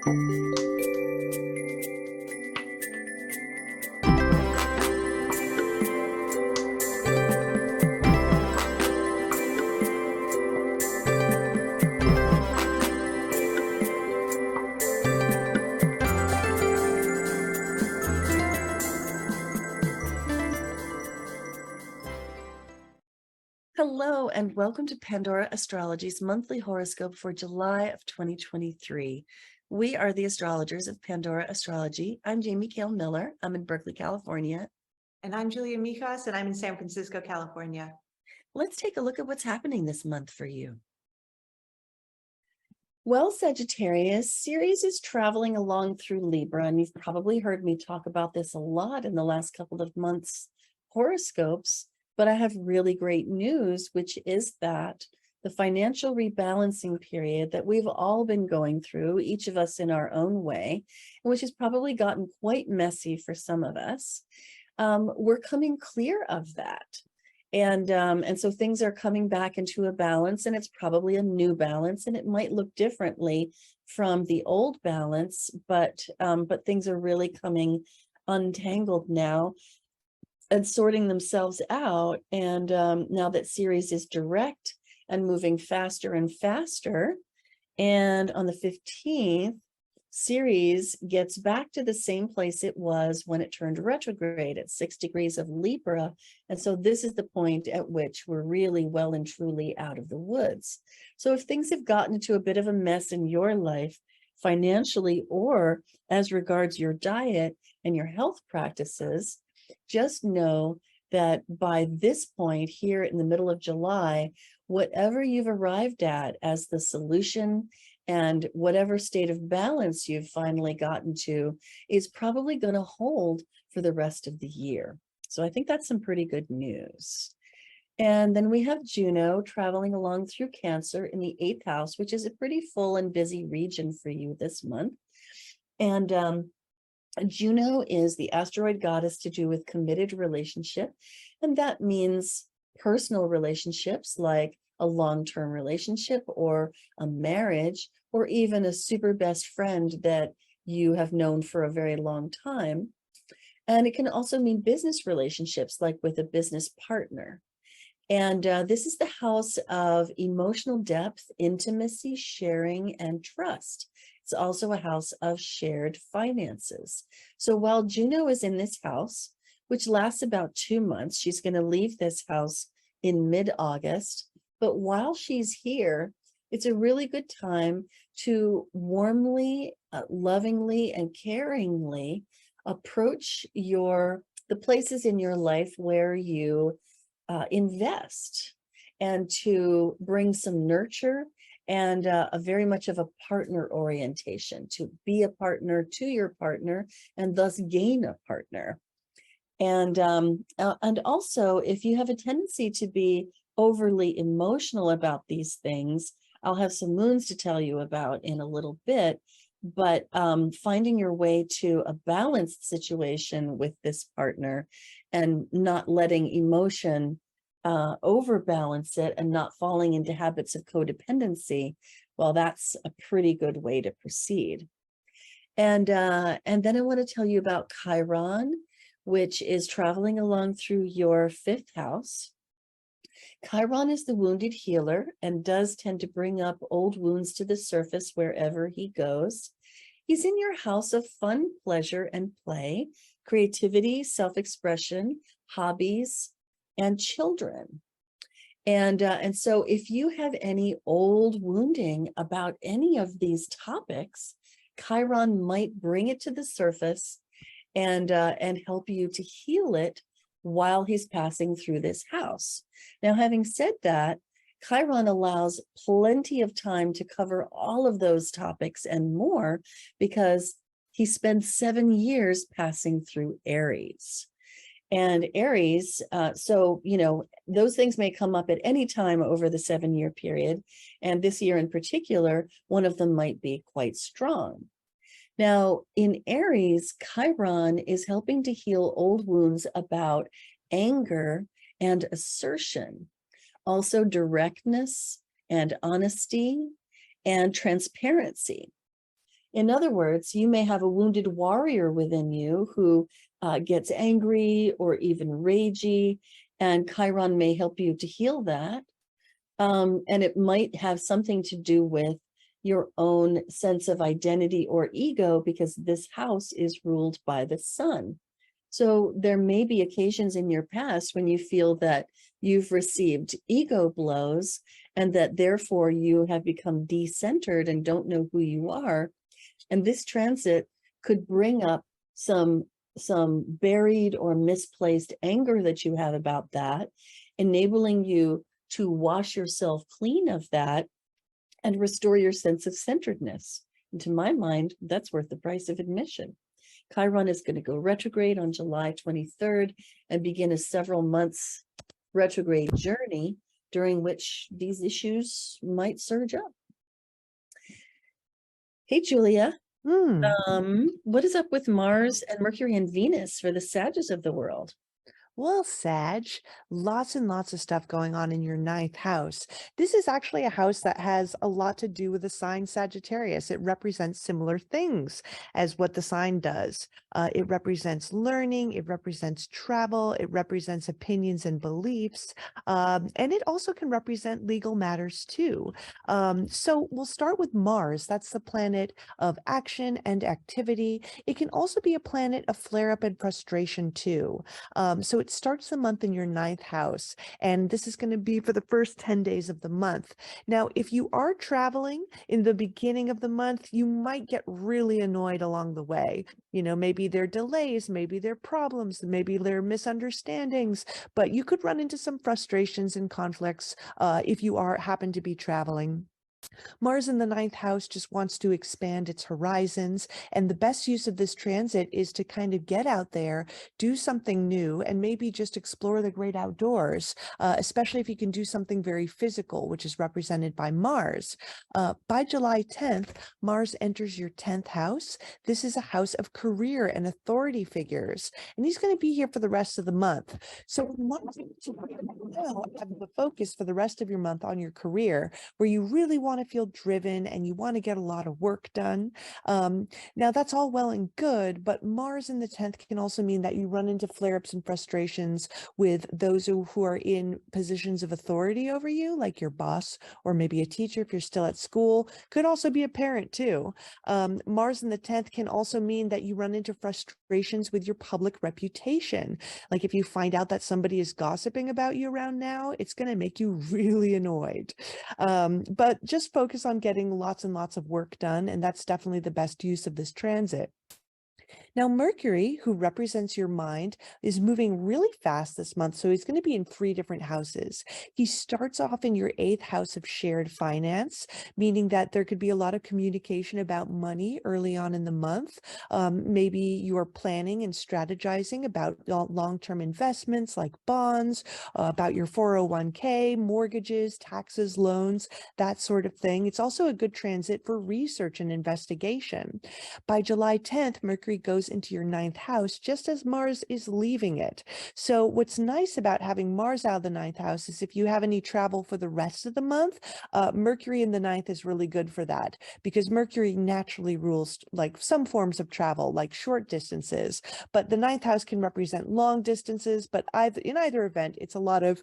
Hello, and welcome to Pandora Astrology's monthly horoscope for July of 2023. We are the astrologers of Pandora Astrology. I'm Jamie Kale Miller. I'm in Berkeley, California. And I'm Julia Mijas, and I'm in San Francisco, California. Let's take a look at what's happening this month for you. Well, Sagittarius, Ceres is traveling along through Libra, and you've probably heard me talk about this a lot in the last couple of months' horoscopes. But I have really great news, which is that the financial rebalancing period that we've all been going through, each of us in our own way, and which has probably gotten quite messy for some of us, we're coming clear of that. And so things are coming back into a balance, and it's probably a new balance, and it might look differently from the old balance, but things are really coming untangled now and sorting themselves out. And now that Ceres is direct and moving faster and faster, and on the 15th, Ceres gets back to the same place it was when it turned retrograde at 6 degrees of Libra. And so this is the point at which we're really well and truly out of the woods. So if things have gotten into a bit of a mess in your life, financially, or as regards your diet and your health practices, just know that by this point here in the middle of July, whatever you've arrived at as the solution and whatever state of balance you've finally gotten to is probably going to hold for the rest of the year. So I think that's some pretty good news. And then we have Juno traveling along through Cancer in the 8th house, which is a pretty full and busy region for you this month. And Juno is the asteroid goddess to do with committed relationship, and that means personal relationships like a long-term relationship or a marriage, or even a super best friend that you have known for a very long time. And it can also mean business relationships, like with a business partner. And this is the house of emotional depth, intimacy, sharing, and trust. It's also a house of shared finances. So while Juno is in this house, which lasts about 2 months, she's going to leave this house in mid-August. But while she's here, it's a really good time to warmly, lovingly, and caringly approach the places in your life where you invest, and to bring some nurture and a very much of a partner orientation, to be a partner to your partner and thus gain a partner. And also, if you have a tendency to be overly emotional about these things, I'll have some moons to tell you about in a little bit, but finding your way to a balanced situation with this partner and not letting emotion overbalance it and not falling into habits of codependency, well, that's a pretty good way to proceed. And then I want to tell you about Chiron, which is traveling along through your 5th house. Chiron is the wounded healer and does tend to bring up old wounds to the surface wherever he goes. He's in your house of fun, pleasure, and play, creativity, self-expression, hobbies, and children. And so if you have any old wounding about any of these topics, Chiron might bring it to the surface and help you to heal it while he's passing through this house. Now, having said that, Chiron allows plenty of time to cover all of those topics and more, because he spends 7 years passing through Aries. And Aries, so, those things may come up at any time over the 7-year period. And this year in particular, one of them might be quite strong. Now, in Aries, Chiron is helping to heal old wounds about anger and assertion, also directness and honesty and transparency. In other words, you may have a wounded warrior within you who gets angry or even ragey, and Chiron may help you to heal that. And it might have something to do with your own sense of identity or ego, because this house is ruled by the sun. So there may be occasions in your past when you feel that you've received ego blows and that therefore you have become decentered and don't know who you are. And this transit could bring up some buried or misplaced anger that you have about that, enabling you to wash yourself clean of that and restore your sense of centeredness. And to my mind, that's worth the price of admission. Chiron is going to go retrograde on July 23rd and begin a several months retrograde journey during which these issues might surge up. Hey, Julia. What is up with Mars and Mercury and Venus for the Sagittarius of the world? Well, Sag, lots and lots of stuff going on in your ninth house. This is actually a house that has a lot to do with the sign Sagittarius. It represents similar things as what the sign does. It represents learning, it represents travel, it represents opinions and beliefs, and it also can represent legal matters too. So we'll start with Mars. That's the planet of action and activity. It can also be a planet of flare-up and frustration too. So it starts the month in your ninth house, and this is going to be for the first 10 days of the month. Now, if you are traveling in the beginning of the month, you might get really annoyed along the way. You know, maybe there are delays, maybe there are problems, maybe there are misunderstandings, but you could run into some frustrations and conflicts if you happen to be traveling. Mars in the ninth house just wants to expand its horizons. And the best use of this transit is to kind of get out there, do something new, and maybe just explore the great outdoors, especially if you can do something very physical, which is represented by Mars. By July 10th, Mars enters your 10th house. This is a house of career and authority figures, and he's going to be here for the rest of the month. So have the focus for the rest of your month on your career, where you really want to feel driven and you want to get a lot of work done. Now that's all well and good, but Mars in the 10th can also mean that you run into flare-ups and frustrations with those who are in positions of authority over you, like your boss or maybe a teacher if you're still at school. Could also be a parent too. Mars in the 10th can also mean that you run into frustrations with your public reputation. Like if you find out that somebody is gossiping about you around now, it's going to make you really annoyed. But just focus on getting lots and lots of work done, and that's definitely the best use of this transit. Now, Mercury, who represents your mind, is moving really fast this month. So he's going to be in 3 different houses. He starts off in your 8th house of shared finance, meaning that there could be a lot of communication about money early on in the month. Maybe you are planning and strategizing about long-term investments like bonds, about your 401k, mortgages, taxes, loans, that sort of thing. It's also a good transit for research and investigation. By July 10th, Mercury goes into your 9th house just as Mars is leaving it. So what's nice about having Mars out of the 9th house is if you have any travel for the rest of the month, Mercury in the 9th is really good for that, because Mercury naturally rules like some forms of travel, like short distances, but the 9th house can represent long distances. But in either event, it's a lot of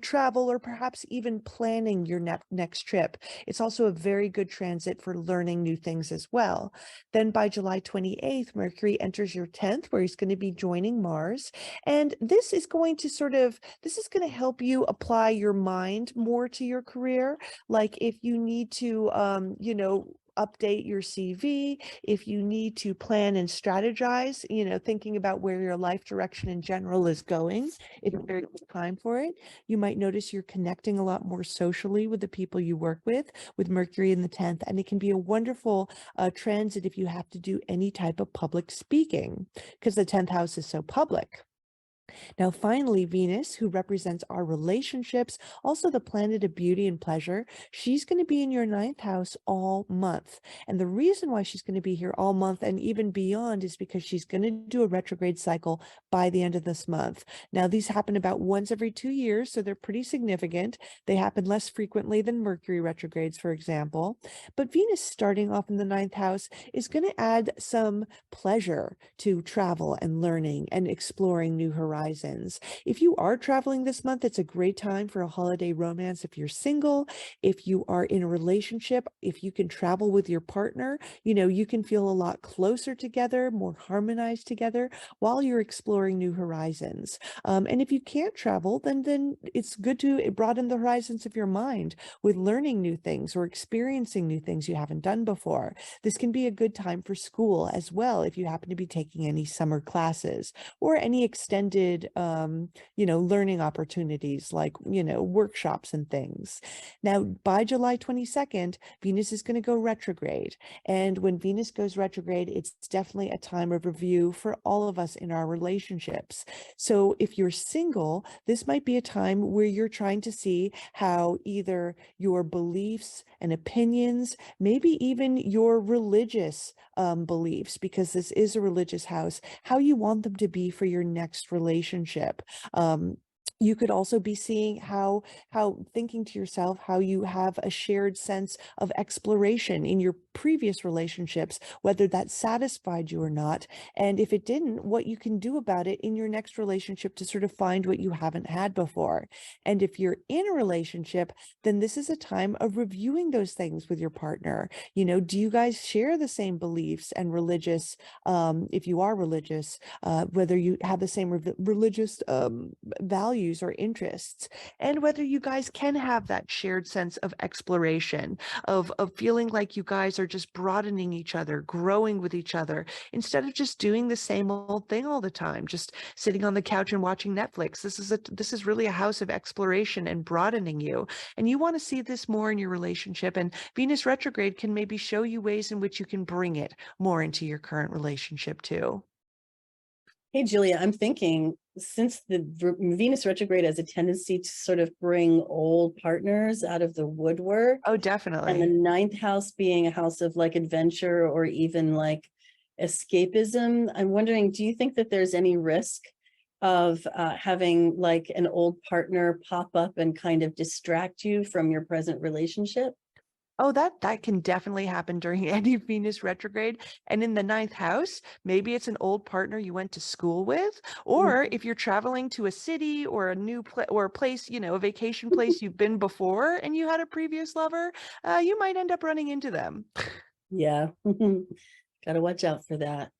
travel or perhaps even planning your next trip. It's also a very good transit for learning new things as well. Then by July 28th, Mercury enters your 10th, where he's going to be joining Mars. And this is going to help you apply your mind more to your career. Like if you need to, update your CV, if you need to plan and strategize, thinking about where your life direction in general is going, it's a very good time for it. You might notice you're connecting a lot more socially with the people you work with Mercury in the 10th, and it can be a wonderful transit if you have to do any type of public speaking, because the 10th house is so public. Now, finally, Venus, who represents our relationships, also the planet of beauty and pleasure, she's going to be in your ninth house all month. And the reason why she's going to be here all month and even beyond is because she's going to do a retrograde cycle by the end of this month. Now, these happen about once every 2 years, so they're pretty significant. They happen less frequently than Mercury retrogrades, for example. But Venus starting off in the ninth house is going to add some pleasure to travel and learning and exploring new horizons. If you are traveling this month, it's a great time for a holiday romance. If you're single, if you are in a relationship, if you can travel with your partner, you can feel a lot closer together, more harmonized together while you're exploring new horizons. And if you can't travel, then it's good to broaden the horizons of your mind with learning new things or experiencing new things you haven't done before. This can be a good time for school as well if you happen to be taking any summer classes or any extended learning opportunities like workshops and things. Now, by July 22nd, Venus is going to go retrograde. And when Venus goes retrograde, it's definitely a time of review for all of us in our relationships. So if you're single, this might be a time where you're trying to see how either your beliefs and opinions, maybe even your religious beliefs, because this is a religious house, how you want them to be for your next relationship. You could also be seeing how thinking to yourself how you have a shared sense of exploration in your previous relationships, whether that satisfied you or not. And if it didn't, what you can do about it in your next relationship to sort of find what you haven't had before. And if you're in a relationship, then this is a time of reviewing those things with your partner. Do you guys share the same beliefs and religious, if you are religious, whether you have the same religious values or interests, and whether you guys can have that shared sense of exploration, of feeling like you guys are just broadening each other, growing with each other, instead of just doing the same old thing all the time, just sitting on the couch and watching Netflix. This is really a house of exploration and broadening you. And you want to see this more in your relationship. And Venus retrograde can maybe show you ways in which you can bring it more into your current relationship too. Hey, Julia, I'm thinking since the Venus retrograde has a tendency to sort of bring old partners out of the woodwork, Oh, and the definitely. ninth house being a house of like adventure or even like escapism, I'm wondering, do you think that there's any risk of having like an old partner pop up and kind of distract you from your present relationship? Oh, that can definitely happen during any Venus retrograde. And in the ninth house, maybe it's an old partner you went to school with, or if you're traveling to a city or a new or a place, a vacation place you've been before and you had a previous lover, you might end up running into them. Yeah, gotta watch out for that.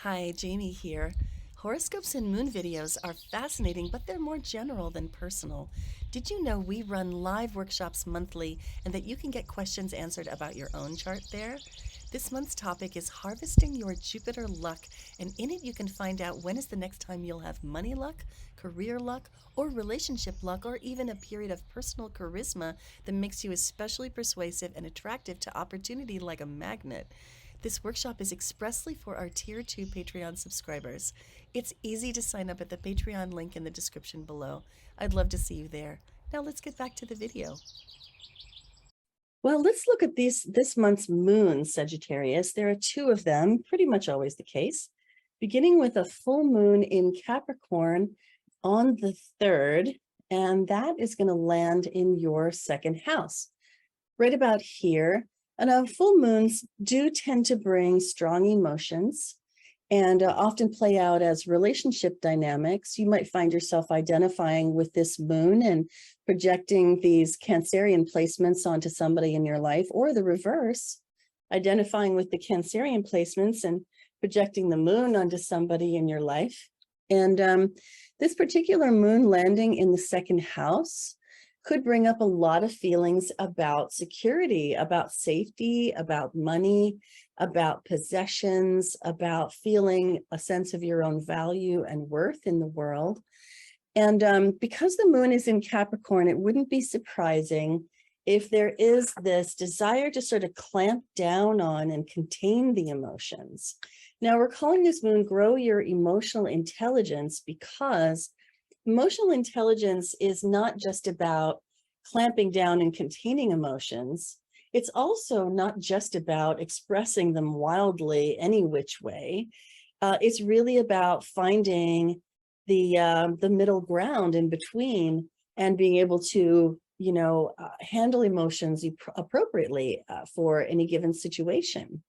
Hi, Jamie here. Horoscopes and moon videos are fascinating, but they're more general than personal. Did you know we run live workshops monthly and that you can get questions answered about your own chart there? This month's topic is harvesting your Jupiter luck, and in it you can find out when is the next time you'll have money luck, career luck, or relationship luck, or even a period of personal charisma that makes you especially persuasive and attractive to opportunity like a magnet. This workshop is expressly for our Tier 2 Patreon subscribers. It's easy to sign up at the Patreon link in the description below. I'd love to see you there. Now let's get back to the video. Well, let's look at this month's moon, Sagittarius. There are two of them, pretty much always the case, beginning with a full moon in Capricorn on the 3rd, and that is going to land in your second house, right about here. And full moons do tend to bring strong emotions and often play out as relationship dynamics. You might find yourself identifying with this moon and projecting these Cancerian placements onto somebody in your life, or the reverse, identifying with the Cancerian placements and projecting the moon onto somebody in your life. And this particular moon landing in the second house could bring up a lot of feelings about security, about safety, about money, about possessions, about feeling a sense of your own value and worth in the world. And because the moon is in Capricorn, it wouldn't be surprising if there is this desire to sort of clamp down on and contain the emotions. Now we're calling this moon Grow Your Emotional Intelligence, because emotional intelligence is not just about clamping down and containing emotions. It's also not just about expressing them wildly any which way. It's really about finding the middle ground in between and being able to, handle emotions appropriately for any given situation.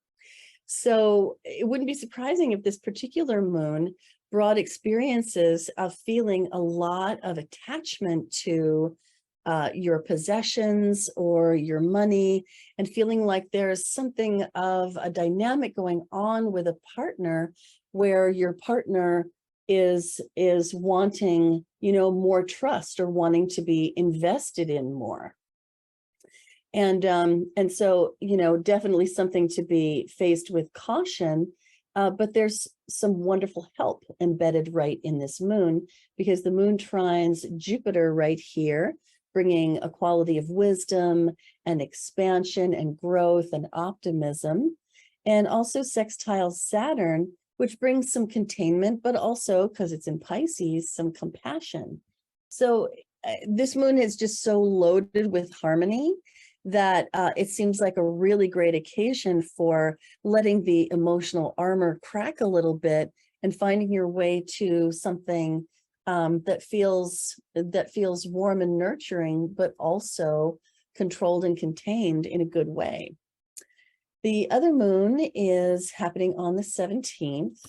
So it wouldn't be surprising if this particular moon brought experiences of feeling a lot of attachment to your possessions or your money, and feeling like there's something of a dynamic going on with a partner where your partner is wanting, more trust, or wanting to be invested in more. And so, definitely something to be faced with caution, but there's some wonderful help embedded right in this moon, because the moon trines Jupiter right here, bringing a quality of wisdom and expansion and growth and optimism, and also sextiles Saturn, which brings some containment, but also, because it's in Pisces, some compassion. So this moon is just so loaded with harmony that it seems like a really great occasion for letting the emotional armor crack a little bit and finding your way to something that feels warm and nurturing, but also controlled and contained in a good way. The other moon is happening on the 17th.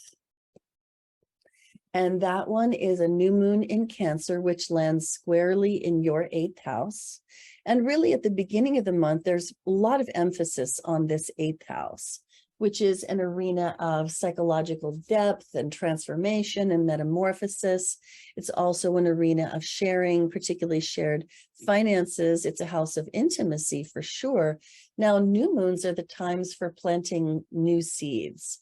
And that one is a new moon in Cancer, which lands squarely in your 8th house. And really at the beginning of the month, there's a lot of emphasis on this 8th house, which is an arena of psychological depth and transformation and metamorphosis. It's also an arena of sharing, particularly shared finances. It's a house of intimacy for sure. Now, new moons are the times for planting new seeds,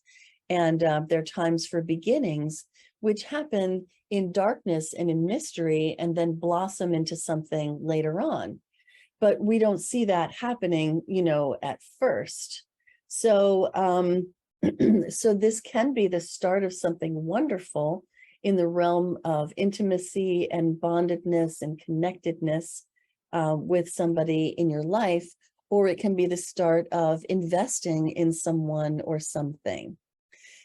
and they're times for beginnings, which happen in darkness and in mystery and then blossom into something later on. But we don't see that happening, at first. So, so this can be the start of something wonderful in the realm of intimacy and bondedness and connectedness with somebody in your life, or it can be the start of investing in someone or something.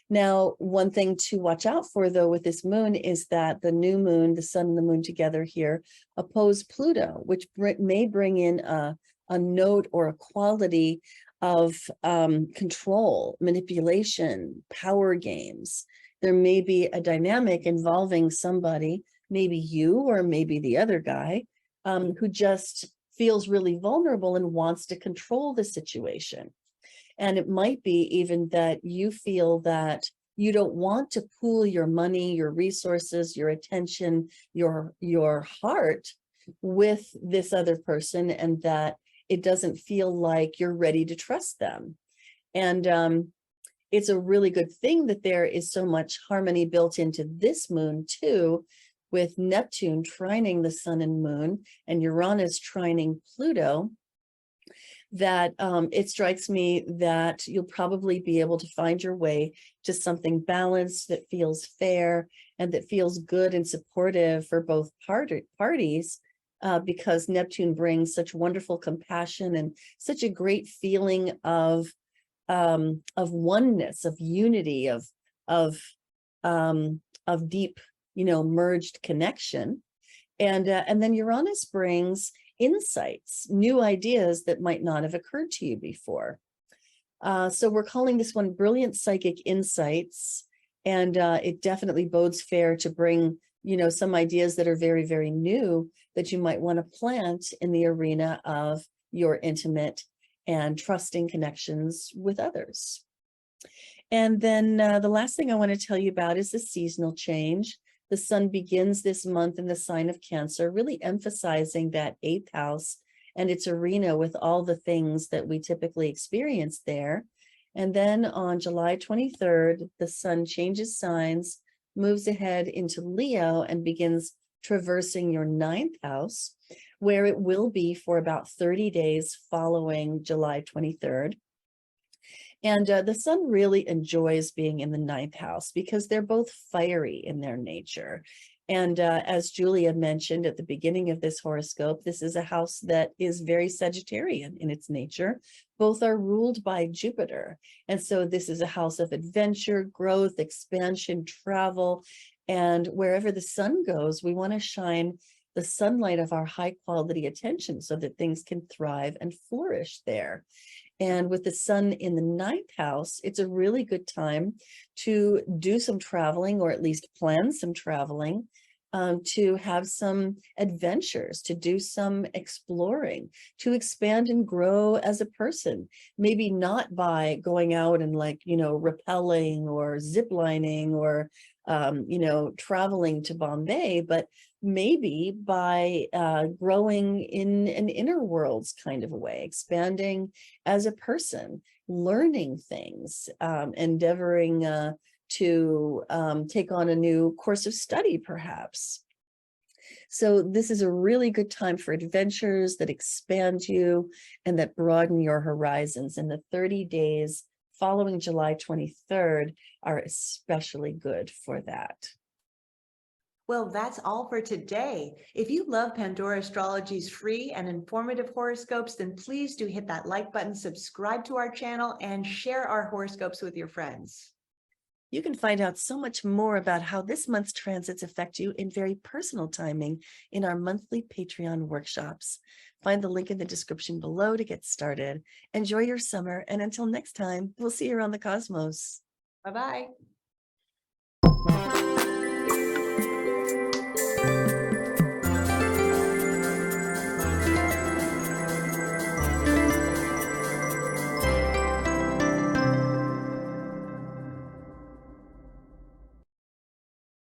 Now, one thing to watch out for, though, with this moon is that the new moon, the sun and the moon together here, oppose Pluto, which may bring in a note or a quality of control, manipulation, power games. There may be a dynamic involving somebody, maybe you or maybe the other guy, who just feels really vulnerable and wants to control the situation. And it might be even that you feel that you don't want to pool your money, your resources, your attention, your heart with this other person, and that it doesn't feel like you're ready to trust them. And it's a really good thing that there is so much harmony built into this moon too, with Neptune trining the sun and moon and Uranus trining Pluto, that it strikes me that you'll probably be able to find your way to something balanced that feels fair and that feels good and supportive for both parties, because Neptune brings such wonderful compassion and such a great feeling of oneness, of unity, of deep, merged connection. And then Uranus brings insights, new ideas that might not have occurred to you before. So we're calling this one Brilliant Psychic Insights, and it definitely bodes fair to bring, some ideas that are very, very new that you might want to plant in the arena of your intimate and trusting connections with others. And then the last thing I want to tell you about is the seasonal change. The sun begins this month in the sign of Cancer, really emphasizing that 8th house and its arena with all the things that we typically experience there. And then on July 23rd, the sun changes signs, moves ahead into Leo, and begins traversing your 9th house, where it will be for about 30 days following July 23rd. And the sun really enjoys being in the ninth house because they're both fiery in their nature. And as Julia mentioned at the beginning of this horoscope, this is a house that is very Sagittarian in its nature. Both are ruled by Jupiter. And so this is a house of adventure, growth, expansion, travel. And wherever the sun goes, we want to shine the sunlight of our high quality attention so that things can thrive and flourish there. And with the sun in the ninth house, it's a really good time to do some traveling, or at least plan some traveling, to have some adventures, to do some exploring, to expand and grow as a person. Maybe not by going out and rappelling or ziplining or, traveling to Bombay, but maybe by growing in an inner worlds kind of a way, expanding as a person, learning things, endeavoring to take on a new course of study, perhaps. So this is a really good time for adventures that expand you and that broaden your horizons. And the 30 days following July 23rd are especially good for that. Well, that's all for today. If you love Pandora Astrology's free and informative horoscopes, then please do hit that like button, subscribe to our channel, and share our horoscopes with your friends. You can find out so much more about how this month's transits affect you in very personal timing in our monthly Patreon workshops. Find the link in the description below to get started. Enjoy your summer, and until next time, we'll see you around the cosmos. Bye-bye.